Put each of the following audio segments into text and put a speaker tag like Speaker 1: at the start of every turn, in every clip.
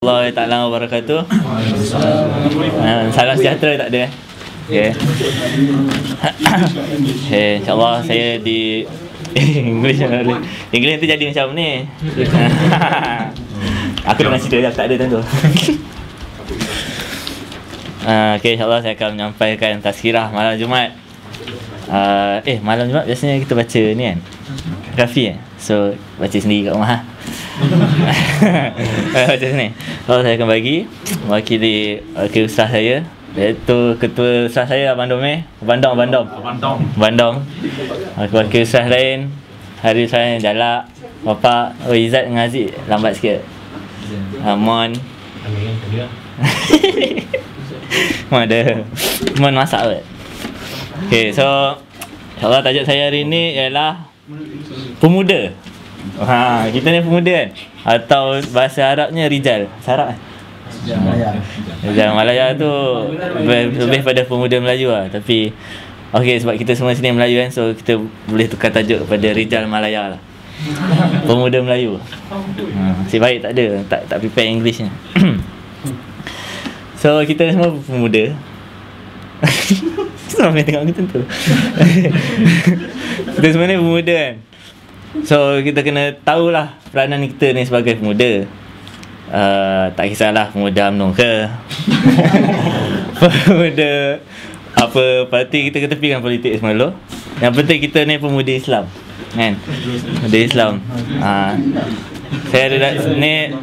Speaker 1: Allah Ta'ala wabarakatuh. Salam sejahtera tak ada. Okay. InsyaAllah saya di English nanti jadi macam ni. Aku dengan cerita tak ada tentu. Okay, insyaAllah saya akan menyampaikan tazkirah malam Jumaat. Malam Jumaat biasanya kita baca ni kan, Kafi So baca sendiri kat rumah. Baca sini. Saya akan bagi mewakili ustaz saya, iaitu ketua ustaz saya Abang Domeh, Bandung. Wakil ustaz lain hari saya Jalak, Bapak Izzat dengan Aziz lambat sikit. Mon Mon masak kot. Okay, so insyaAllah tajuk saya hari ni ialah pemuda. Kita ni pemuda kan, atau bahasa Arabnya rijal. Arab kan? Rijal Malaya tu lebih pada pemuda Melayu lah. Tapi okey, sebab kita semua sini Melayu kan, so kita boleh tukar tajuk kepada rijal Malaya lah. Pemuda Melayu. Si baik tak ada, tak prepare Englishnya. So kita semua pemuda. Semua yang tengok kita tu. Kita semua ni pemuda kan. So kita kena tahulah peranan kita ni sebagai pemuda. Tak kisahlah pemuda UMNO ke pemuda apa parti, kita ketepikan politik semua dulu. Yang penting kita ni pemuda Islam kan. Pemuda Islam. Saya ada ni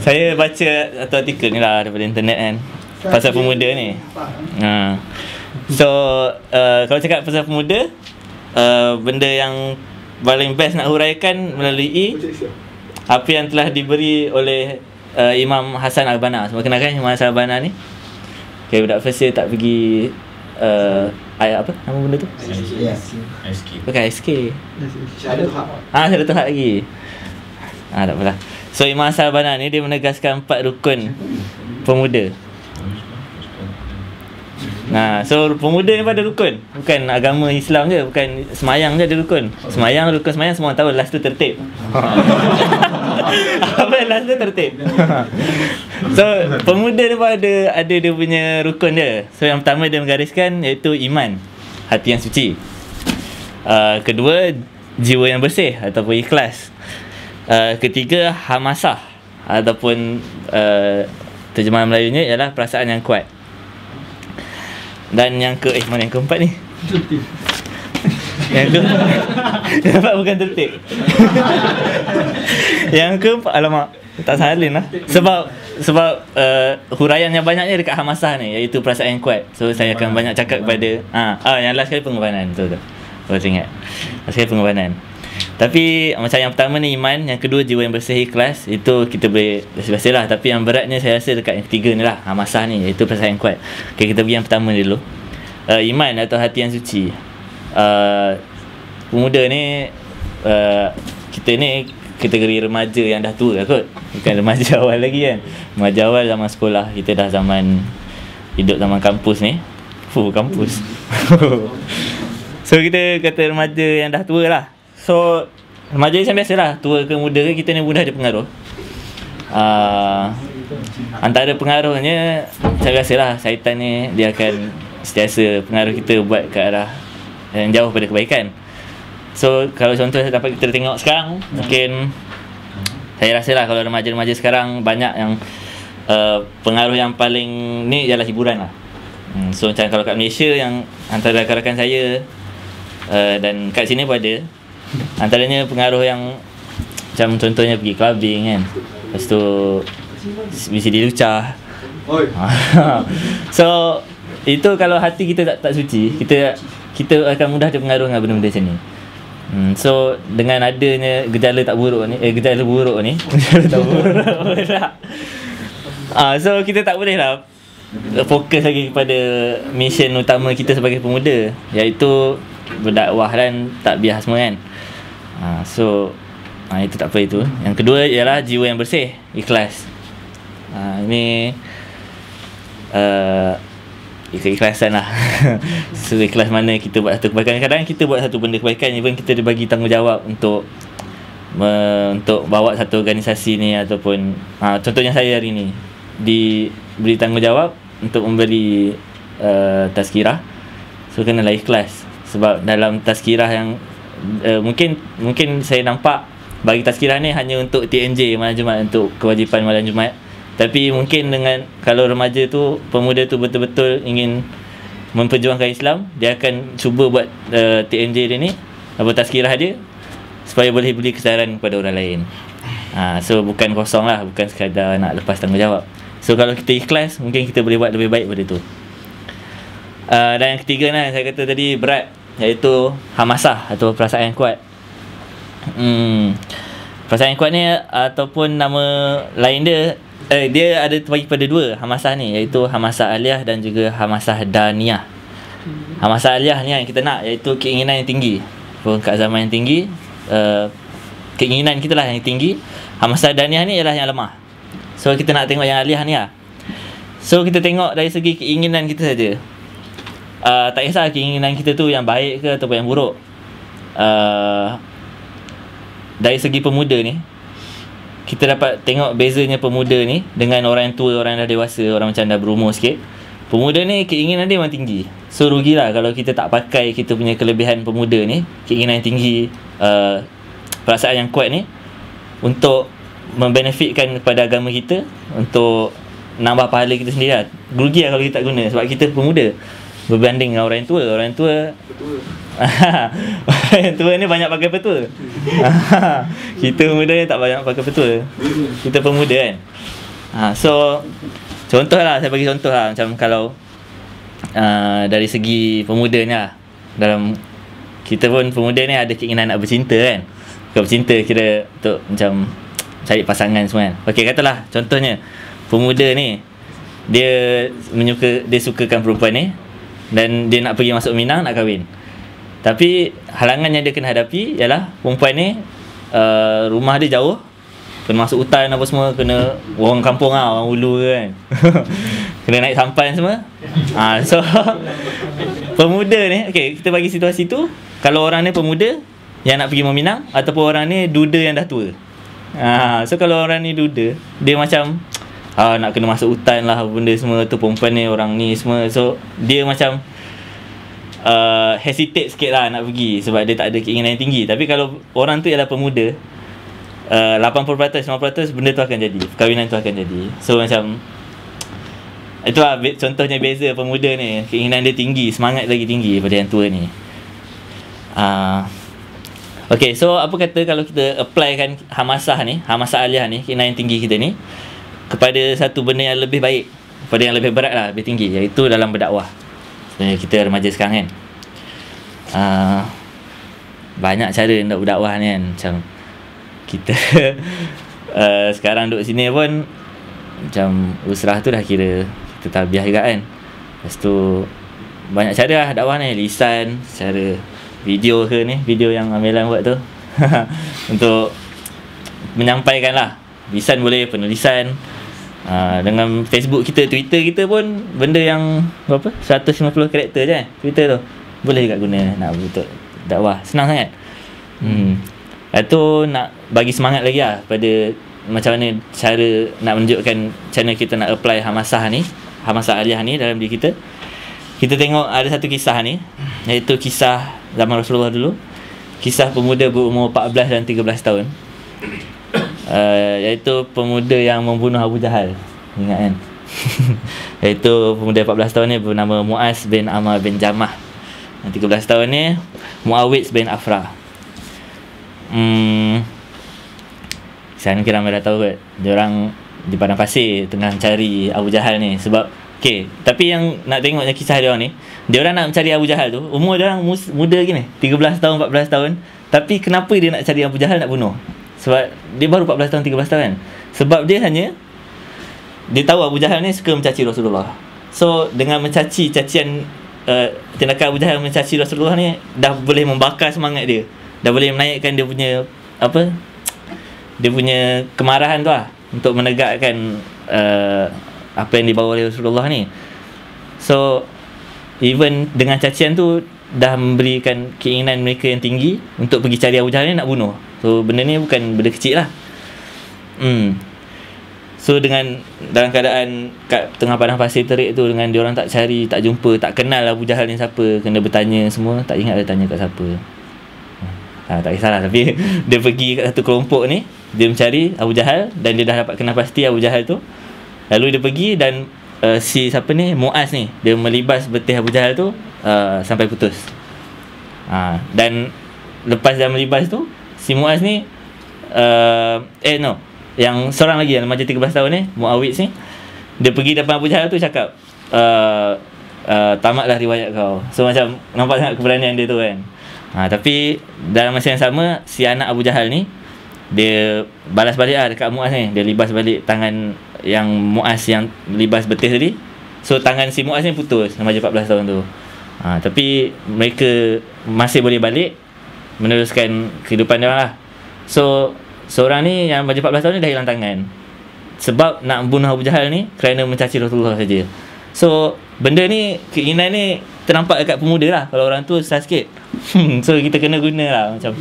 Speaker 1: saya baca satu artikel ni lah daripada internet kan, pasal pemuda ni. So kalau cakap pasal pemuda, benda yang paling best nak huraikan melalui apa yang telah diberi oleh Imam Hasan Al-Banna. Semua kenal kan Imam Hasan Al-Banna ni? Okay, budak first year tak pergi apa nama benda tu? SK. Bukan SK. Syahadat Haq lagi. Tak apalah. So Imam Hasan Al-Banna ni dia menegaskan 4 rukun pemuda. So pemuda ni pada rukun. Bukan agama Islam je, bukan semayang je ada rukun. Rukun semayang semua tahu, last tu tertib. Apa last tu tertib. So pemuda ni pun ada dia punya rukun dia. So yang pertama dia menggariskan iaitu iman, hati yang suci. Kedua, jiwa yang bersih ataupun ikhlas. Ketiga, hamasah ataupun terjemahan Melayunya ialah perasaan yang kuat. Dan yang mana yang keempat ni? Yang keempat bukan tertib. Yang keempat, alamak, tak salin lah. Sebab huraian yang banyaknya dekat hamasah ni, iaitu perasaan yang kuat. So saya akan banyak cakap kepada yang last kali pengorbanan. Betul. Saya ingat last kali pengorbanan. Tapi macam yang pertama ni iman, yang kedua jiwa yang bersih ikhlas, itu kita boleh biasa lah. Tapi yang beratnya saya rasa dekat yang ketiga ni lah, hamasah ni, iaitu perasaan yang kuat. Okay, kita pergi yang pertama dulu. Iman atau hati yang suci. Pemuda ni kita ni kategori remaja yang dah tua lah kot. Bukan remaja awal lagi kan. Remaja awal zaman sekolah, kita dah zaman hidup zaman kampus ni. Kampus. So kita kata remaja yang dah tua lah. So remaja ni biasa lah, tua ke muda ke, kita ni mudah ada pengaruh. Antara pengaruhnya, saya rasa lah syaitan ni dia akan sentiasa pengaruh kita buat ke arah yang jauh pada kebaikan. So kalau contoh dapat kita tengok sekarang, mungkin saya rasa lah kalau remaja-remaja sekarang banyak yang pengaruh yang paling ni ialah hiburan lah. So macam kalau kat Malaysia, yang antara rakan-rakan saya dan kat sini pun ada, antaranya pengaruh yang macam contohnya pergi clubbing kan, lepas tu VCD lucah. So itu kalau hati kita tak suci, kita akan mudah terpengaruh dengan benda-benda macam ni. So dengan adanya gejala buruk ni so kita tak boleh lah fokus lagi kepada mission utama kita sebagai pemuda, iaitu berdakwah dan takbiah semua kan. So itu tak apa itu. Yang kedua ialah jiwa yang bersih, ikhlas. Ini keikhlasan lah. So ikhlas mana kita buat satu kebaikan. Kadang kita buat satu benda kebaikan, even kita dibagi tanggungjawab untuk untuk bawa satu organisasi ni, ataupun contohnya saya hari ni diberi tanggungjawab untuk memberi tazkirah. So kenalah ikhlas, sebab dalam tazkirah yang mungkin saya nampak bagi tazkirah ni hanya untuk TNJ malam Jumaat, untuk kewajipan malam Jumaat. Tapi mungkin dengan kalau remaja tu, pemuda tu betul-betul ingin memperjuangkan Islam, dia akan cuba buat TNJ dia ni, tazkirah dia, supaya boleh beri kesedaran kepada orang lain. So bukan kosong lah, bukan sekadar nak lepas tanggungjawab. So kalau kita ikhlas, mungkin kita boleh buat lebih baik pada tu. Dan yang ketiga lah, saya kata tadi berat, iaitu hamasah atau perasaan yang kuat. Perasaan yang kuat ni, ataupun nama lain dia, dia ada terbagi pada dua hamasah ni, iaitu hamasah aliyah dan juga hamasah daniyah. Hamasah aliyah ni yang kita nak, iaitu keinginan yang tinggi, keazaman yang tinggi, keinginan kita lah yang tinggi. Hamasah daniyah ni ialah yang lemah. So kita nak tengok yang aliyah ni lah. So kita tengok dari segi keinginan kita saja. Tak kisah keinginan kita tu yang baik ke ataupun yang buruk. Dari segi pemuda ni, kita dapat tengok bezanya pemuda ni dengan orang tua, orang dah dewasa, orang macam dah berumur sikit. Pemuda ni keinginan dia memang tinggi. So rugilah kalau kita tak pakai kita punya kelebihan pemuda ni, keinginan yang tinggi, perasaan yang kuat ni, untuk membenefitkan kepada agama kita, untuk nambah pahala kita sendiri lah. Rugi lah kalau kita tak guna, sebab kita pemuda berbanding dengan orang tua. Orang tua orang tua ni banyak pakai petua. Kita pemuda ni tak banyak pakai petua. Kita pemuda kan. So contoh lah, saya bagi contoh lah, macam kalau dari segi pemuda ni lah, dalam kita pun pemuda ni ada keinginan nak bercinta kan. Kalau bercinta kira untuk macam cari pasangan semua kan. Okey, katalah contohnya pemuda ni dia sukakan perempuan ni, dan dia nak pergi masuk minang, nak kahwin. Tapi halangan yang dia kena hadapi ialah perempuan ni rumah dia jauh, kena masuk hutan apa semua, kena orang kampung lah, orang ulu kan. Kena naik sampan semua. So pemuda ni, okey, kita bagi situasi tu, kalau orang ni pemuda yang nak pergi meminang, ataupun orang ni duda yang dah tua. So kalau orang ni duda, dia macam nak kena masuk hutan lah, benda semua tu, perempuan ni, orang ni semua. So dia macam hesitate sikit lah nak pergi, sebab dia tak ada keinginan yang tinggi. Tapi kalau orang tu ialah pemuda, 80%, 90% benda tu akan jadi, perkahwinan tu akan jadi. So macam itulah contohnya beza pemuda ni, keinginan dia tinggi, semangat lagi tinggi daripada yang tua ni. Okay, so apa kata kalau kita applykan hamasah ni, hamasah aliyah ni, keinginan yang tinggi kita ni, kepada satu benda yang lebih baik, kepada yang lebih berat lah, lebih tinggi, iaitu dalam berdakwah. Sebenarnya kita remaja sekarang kan, banyak cara nak berdakwah ni kan. Macam kita sekarang duduk sini pun macam usrah tu dah kira kita talbiah juga kan. Lepas tu banyak cara lah dakwah ni, lisan, secara video ke ni, video yang Amilan buat tu untuk menyampaikan lah. Lisan boleh, penulisan, dengan Facebook kita, Twitter kita pun benda yang berapa, 150 karakter je kan, Twitter tu boleh juga guna nak untuk dakwah, senang sangat. Lepas tu nak bagi semangat lagi lah pada macam mana cara nak menunjukkan macam mana kita nak apply hamasah ni, hamasah aliyah ni dalam diri kita. Kita tengok ada satu kisah ni, iaitu kisah zaman Rasulullah dulu, kisah pemuda berumur 14 dan 13 tahun, iaitu pemuda yang membunuh Abu Jahal. Ingat kan? Iaitu pemuda 14 tahun ni bernama Muaz bin Amr bin Jamah, yang 13 tahun ni Muawidh bin Afra. Saya kira ramai dah tahu kot, diorang di padang pasir tengah cari Abu Jahal ni. Sebab okey, tapi yang nak tengoknya kisah dia ni, diorang nak mencari Abu Jahal tu, umur diorang muda gini, 13 tahun, 14 tahun. Tapi kenapa dia nak cari Abu Jahal, nak bunuh? Sebab dia baru 14 tahun, 13 tahun kan. Sebab dia tahu Abu Jahal ni suka mencaci Rasulullah. So dengan mencaci, cacian, tindakan Abu Jahal mencaci Rasulullah ni dah boleh membakar semangat dia, dah boleh menaikkan dia punya dia punya kemarahan tu lah, untuk menegakkan apa yang dibawa oleh Rasulullah ni. So even dengan cacian tu dah memberikan keinginan mereka yang tinggi untuk pergi cari Abu Jahal ni, nak bunuh. So benda ni bukan benda kecil lah. So dengan dalam keadaan kat tengah padang pasir terik tu, dengan diorang tak cari, tak jumpa, tak kenal Abu Jahal ni siapa, kena bertanya semua, tak ingat dia tanya kat siapa. Tak kisahlah, tapi dia pergi kat satu kelompok ni, dia mencari Abu Jahal dan dia dah dapat kenal pasti Abu Jahal tu. Lalu dia pergi dan si siapa ni, Muaz ni, dia melibas betih Abu Jahal tu sampai putus. Dan lepas dia melibas tu, si Muaz ni yang seorang lagi yang remaja 13 tahun ni, Muawiz ni, dia pergi depan Abu Jahal tu cakap, tamatlah riwayat kau. So macam nampak sangat keberanian dia tu kan. Tapi dalam masa yang sama, si anak Abu Jahal ni, dia balas balik lah dekat Muaz ni. Dia libas balik tangan yang Muaz yang libas betis tadi. So tangan si Muaz ni putus, remaja 14 tahun tu. Tapi mereka masih boleh balik meneruskan kehidupan dia lah. So seorang ni yang remaja 14 tahun ni dah hilang tangan sebab nak bunuh Abu Jahal ni kerana mencaci Rasulullah saja. So benda ni, keinginan ni ternampak dekat pemuda lah. Kalau orang tu susah sikit. So kita kena guna lah macam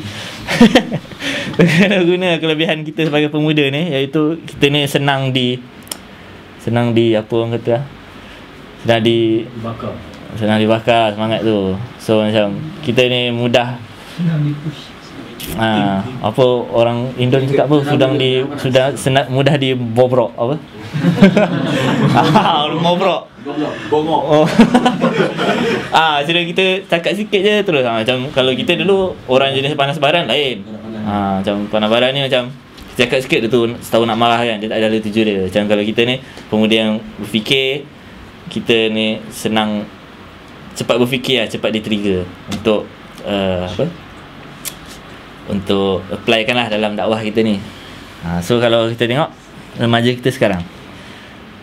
Speaker 1: kena guna kelebihan kita sebagai pemuda ni, iaitu kita ni senang di apa orang kata lah, senang dibakar semangat tu. So macam kita ni mudah apa orang Indon cakap apa, mudah dibobrok apa bobrok bongok. Sudah kita cakap sikit je terus. Macam kalau kita dulu orang jenis panas baran lain. Macam panas baran ni macam kita cakap sikit dia tu setahu nak marah kan, dia tak ada tuju dia. Macam kalau kita ni pemuda yang berfikir, kita ni senang cepat berfikir lah, cepat di-trigger untuk untuk apply kan lah dalam dakwah kita ni. So kalau kita tengok remaja kita sekarang,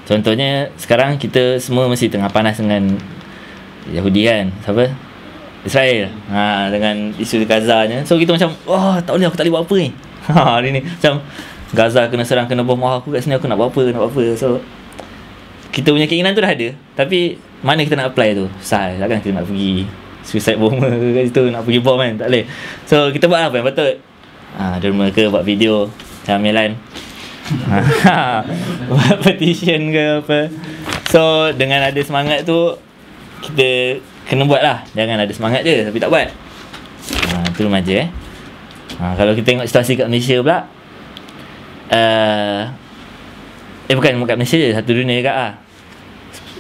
Speaker 1: contohnya sekarang kita semua mesti tengah panas dengan Yahudi kan, siapa? Israel. Dengan isu Gaza nya. So kita macam, tak boleh, aku tak boleh buat apa ni. Hari ni macam Gaza kena serang, kena bom, aku kat sini aku nak buat apa. So kita punya keinginan tu dah ada, tapi mana kita nak apply tu? Susah. Takkan kita nak pergi suicide bomber kat situ, nak pergi bom kan, tak boleh. So kita buat apa yang patut. Derma ke buat video camilan, buat petition ke apa. So dengan ada semangat tu, kita kena buat lah. Jangan ada semangat je tapi tak buat. Itu remaja kalau kita tengok situasi kat Malaysia pula, bukan kat Malaysia je, satu dunia juga lah.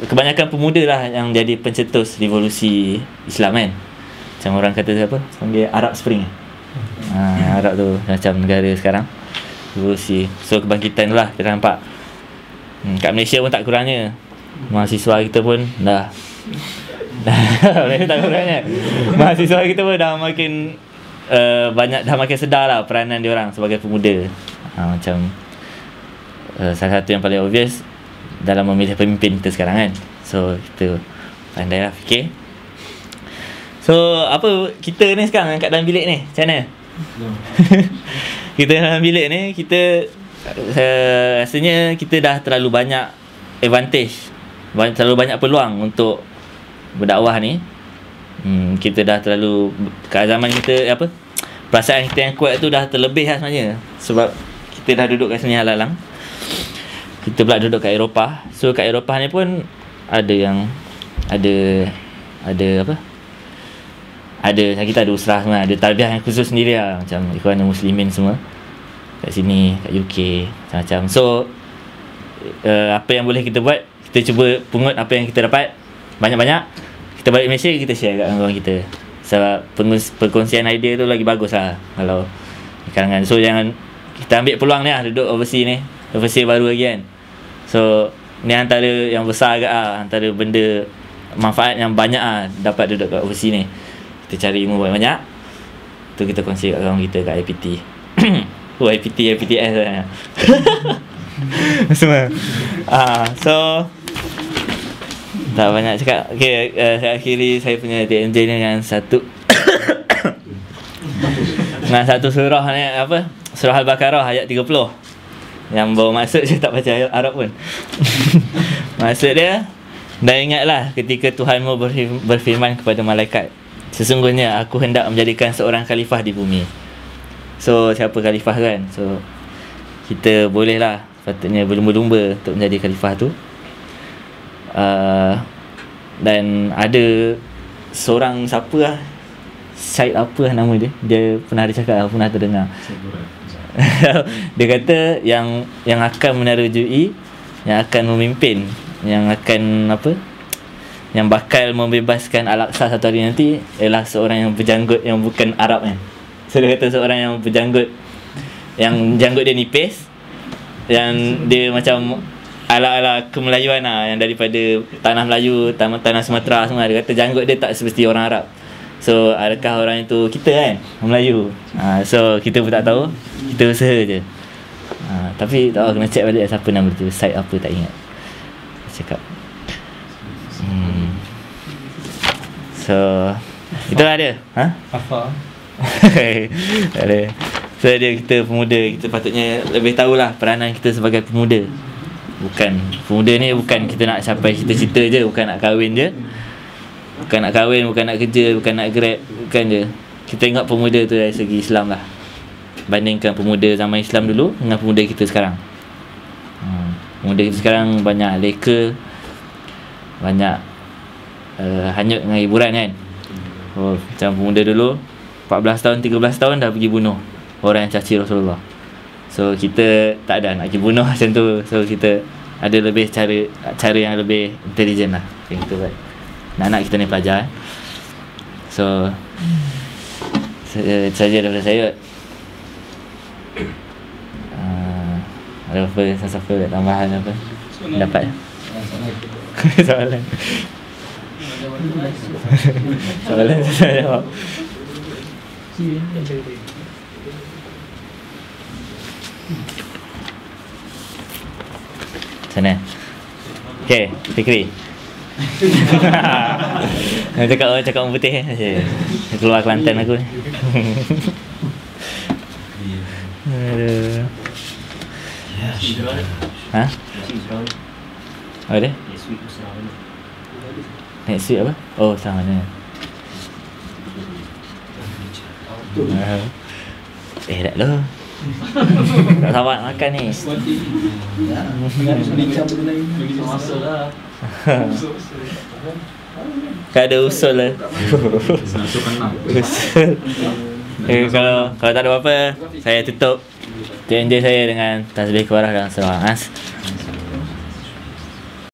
Speaker 1: Kebanyakan pemuda lah yang jadi pencetus revolusi Islam kan. Macam orang kata apa, panggil Arab Spring. Arab tu macam negara sekarang revolusi. So kebangkitan tu lah kita nampak. Kat Malaysia pun tak kurangnya, mahasiswa kita pun dah tak kurangnya, mahasiswa kita pun dah makin banyak, dah makin sedar lah peranan diorang sebagai pemuda. Macam salah satu yang paling obvious dalam memilih pemimpin kita sekarang kan. So kita pandai lah fikir. So apa kita ni sekarang kat dalam bilik ni, macam mana? Kita dalam bilik ni, kita rasanya kita dah terlalu banyak advantage, terlalu banyak peluang untuk berdakwah ni. Kita dah terlalu, kat zaman kita perasaan kita yang kuat tu dah terlebih lah sebenarnya. Sebab kita dah duduk kat sini halang, kita pula duduk kat Eropah. So kat Eropah ni pun ada yang ada kita ada usrah semua, ada tarbiyah yang khusus sendiri lah, macam Ikhwanul Muslimin semua kat sini, kat UK macam-macam. So apa yang boleh kita buat, kita cuba pungut apa yang kita dapat banyak-banyak, kita balik Malaysia, kita share kat kawan-kawan kita. Sebab perkongsian idea tu lagi bagus lah kalau di kalangan. So jangan, kita ambil peluang ni lah, duduk overseas ni, overseas baru lagi kan. So ni antara yang besar agak lah, antara benda manfaat yang banyak lah dapat duduk kat overseas ni. Kita cari ilmu banyak-banyak, tu kita kongsi kat kawan kita kat IPT. IPTS lah. Semua. So tak banyak cakap. Okay, saya akhiri saya punya TMJ ni dengan satu dengan satu surah ni, surah Al-Baqarah ayat 30, yang bawa maksud saya tak baca Arab pun. Maksud dia, dan ingatlah ketika Tuhanmu berfirman kepada malaikat, sesungguhnya aku hendak menjadikan seorang khalifah di bumi. So siapa khalifah kan. So kita boleh lah patutnya berlumba-lumba untuk menjadi khalifah tu. Dan ada seorang siapa lah, Syed apa lah nama dia. Dia pernah ada cakap, aku pernah terdengar. Dia kata yang akan menerujui, yang akan memimpin, yang akan apa, yang bakal membebaskan Al-Aqsa satu hari nanti ialah seorang yang berjanggut yang bukan Arab kan. So dia kata seorang yang berjanggut, yang janggut dia nipis, yang dia macam ala-ala kemelayuan lah, yang daripada tanah Melayu, tanah Sumatera semua. Dia kata janggut dia tak seperti orang Arab. So adakah orang itu kita kan, Melayu? So kita pun tak tahu, kita usaha je. Tapi tak tahu, kena check balik siapa nama tu, Syed apa tak ingat. Cakap so itulah dia.
Speaker 2: Apa?
Speaker 1: Ada. So dia, kita pemuda, kita patutnya lebih tahulah peranan kita sebagai pemuda. Bukan, pemuda ni bukan kita nak capai cita-cita je, bukan nak kahwin je. Bukan nak kahwin, bukan nak kerja, bukan nak grab, bukan je. Kita tengok pemuda tu dari segi Islam lah. Bandingkan pemuda zaman Islam dulu dengan pemuda kita sekarang. Pemuda kita sekarang banyak leka, banyak hanyut dengan hiburan kan. Macam pemuda dulu 14 tahun, 13 tahun dah pergi bunuh orang yang caci Rasulullah. So kita tak ada nak pergi bunuh macam tu. So kita ada lebih cara yang lebih intelligent lah. Macam tu kan. Anak-anak kita ni pelajar. So saja daripada saya. Ada apa, siapa ada tambahan apa? Dapat soalan. Soalan saya jawab. Sana. Okay, Fikri. Orang cakap orang putih. Keluar Kelantan aku ni. Aduh. Ha? Apa dia? Next week apa? Oh, sama mana? Tak lah. Tak sabar nak makan ni. Kan ada usul lah. Kalau tak ada apa-apa, saya tutup TNJ saya dengan tasbih kebarah dan surah As.